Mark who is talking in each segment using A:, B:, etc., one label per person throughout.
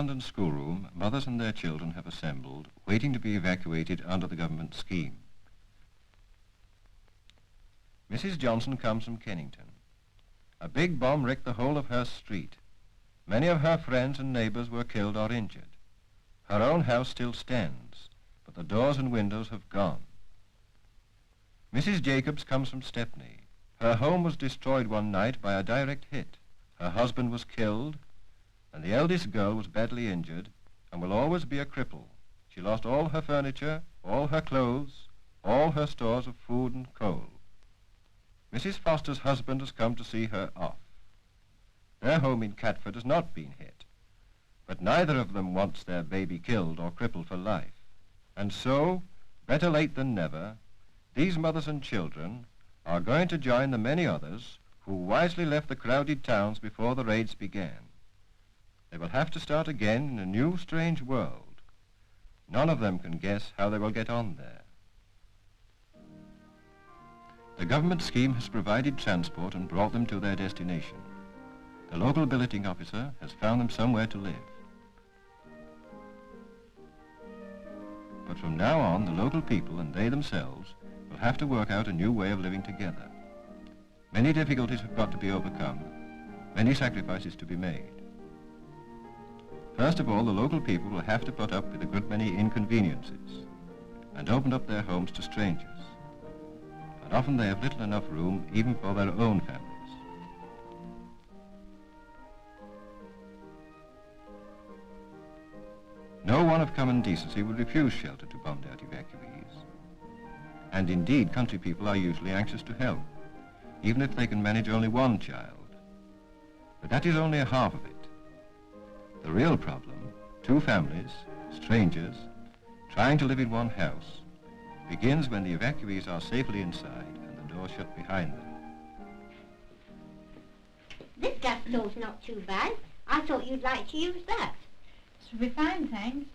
A: London schoolroom, mothers and their children have assembled, waiting to be evacuated under the government scheme. Mrs. Johnson comes from Kennington. A big bomb wrecked the whole of her street. Many of her friends and neighbours were killed or injured. Her own house still stands, but the doors and windows have gone. Mrs. Jacobs comes from Stepney. Her home was destroyed one night by a direct hit. Her husband was killed, and the eldest girl was badly injured and will always be a cripple. She lost all her furniture, all her clothes, all her stores of food and coal. Mrs. Foster's husband has come to see her off. Their home in Catford has not been hit, but neither of them wants their baby killed or crippled for life. And so, better late than never, these mothers and children are going to join the many others who wisely left the crowded towns before the raids began. They will have to start again in a new, strange world. None of them can guess how they will get on there. The government scheme has provided transport and brought them to their destination. The local billeting officer has found them somewhere to live. But from now on, the local people and they themselves will have to work out a new way of living together. Many difficulties have got to be overcome, many sacrifices to be made. First of all, the local people will have to put up with a good many inconveniences and open up their homes to strangers. And often they have little enough room even for their own families. No one of common decency would refuse shelter to bombed out evacuees. And indeed, country people are usually anxious to help, even if they can manage only one child. But that is only a half of it. The real problem, two families, strangers, trying to live in one house, begins when the evacuees are safely inside and the door shut behind them.
B: This gas stove's not too bad. I thought you'd like to use that.
C: It'll be fine, thanks.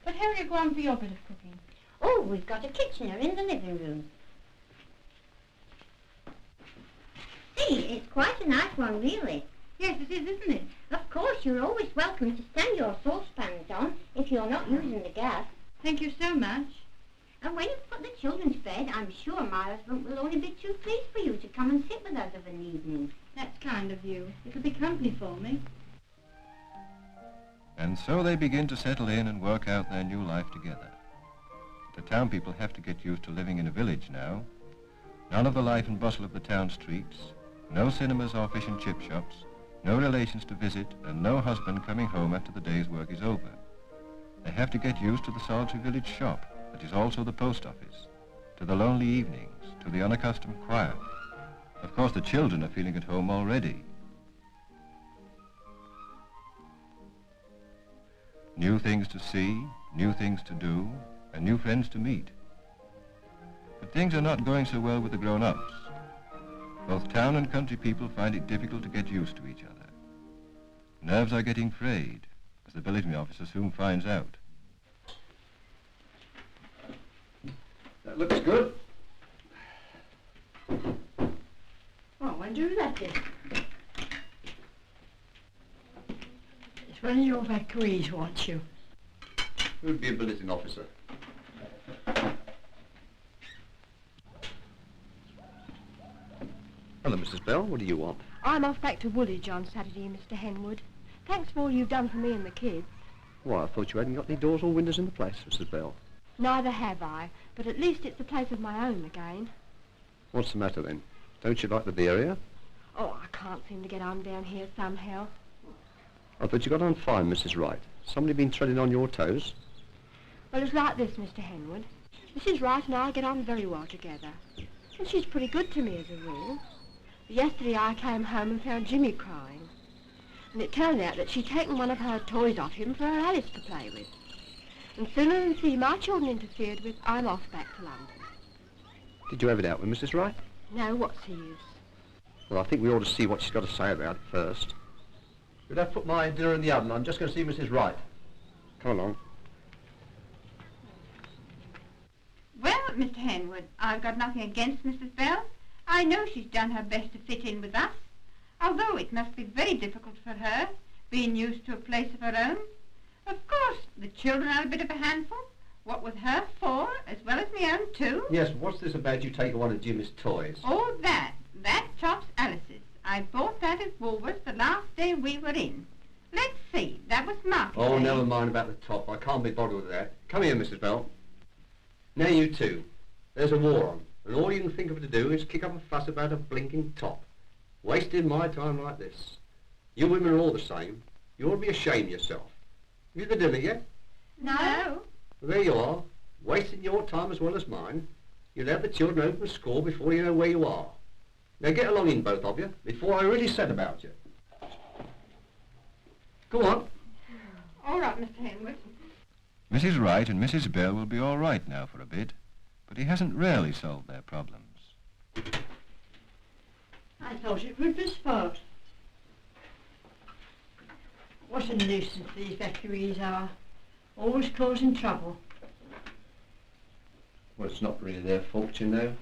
C: But how will you go on for your bit of cooking?
B: Oh, we've got a kitchener in the living room. See, it's quite a nice one, really.
C: Yes, it is, isn't it?
B: Of course, you're always welcome to stand your saucepans on if you're not using the gas.
C: Thank you so much.
B: And when you've put the children to bed, I'm sure my husband will only be too pleased for you to come and sit with us of an evening.
C: That's kind of you. It'll be company for me.
A: And so they begin to settle in and work out their new life together. The town people have to get used to living in a village now. None of the life and bustle of the town streets, no cinemas or fish and chip shops, no relations to visit, and no husband coming home after the day's work is over. They have to get used to the solitary village shop that is also the post office, to the lonely evenings, to the unaccustomed quiet. Of course, the children are feeling at home already. New things to see, new things to do, and new friends to meet. But things are not going so well with the grown-ups. Both town and country people find it difficult to get used to each other. Nerves are getting frayed, as the billeting officer soon finds out.
D: That looks good.
C: Oh, when do that is? It's one of your evacuees wants you.
D: Who'd be a billeting officer? Hello, Mrs. Bell. What do you want?
E: I'm off back to Woolwich on Saturday, Mr. Henwood. Thanks for all you've done for me and the kids.
D: Why, I thought you hadn't got any doors or windows in the place, Mrs. Bell.
E: Neither have I, but at least it's a place of my own again.
D: What's the matter, then? Don't you like the area?
E: Oh, I can't seem to get on down here somehow.
D: I thought you got on fine, Mrs. Wright. Somebody been treading on your toes?
E: Well, it's like this, Mr. Henwood. Mrs. Wright and I get on very well together. And she's pretty good to me as a rule. Yesterday I came home and found Jimmy crying. And it turned out that she'd taken one of her toys off him for her Alice to play with. And sooner than see my children interfered with, I'm off back to London.
D: Did you have it out with Mrs. Wright?
E: No, what's the use?
D: Well, I think we ought to see what she's got to say about it first. You'd have to put my dinner in the oven. I'm just going to see Mrs. Wright. Come along.
C: Well, Mr. Henwood, I've got nothing against Mrs. Bell. I know she's done her best to fit in with us, although it must be very difficult for her, being used to a place of her own. Of course, the children are a bit of a handful, what with her 4, as well as me own 2.
D: Yes, what's this about you taking one of Jimmy's toys?
C: Oh, that top's Alice's. I bought that at Woolworths the last day we were in. Let's see, that was market
D: Oh,
C: day.
D: never mind about the top. I can't be bothered with that. Come here, Mrs. Bell. Now you two. There's a war on, and all you can think of to do is kick up a fuss about a blinking top. Wasting my time like this. You women are all the same. You ought to be ashamed of yourself. Have you the dinner yet?
C: No.
D: Well, there you are, wasting your time as well as mine. You'll have the children open school before you know where you are. Now get along in, both of you, before I really said about you. Go on.
C: All right, Mr. Henwood.
A: Mrs. Wright and Mrs. Bell will be all right now for a bit, but he hasn't really solved their problems.
F: I thought it would be sport. What a nuisance these evacuees are. Always causing trouble.
D: Well, it's not really their fault, you know.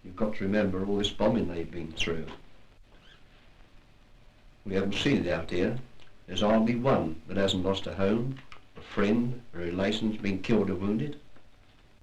D: You've got to remember all this bombing they've been through. We haven't seen it out here. There's hardly one that hasn't lost a home, a friend, a relation's been killed or wounded.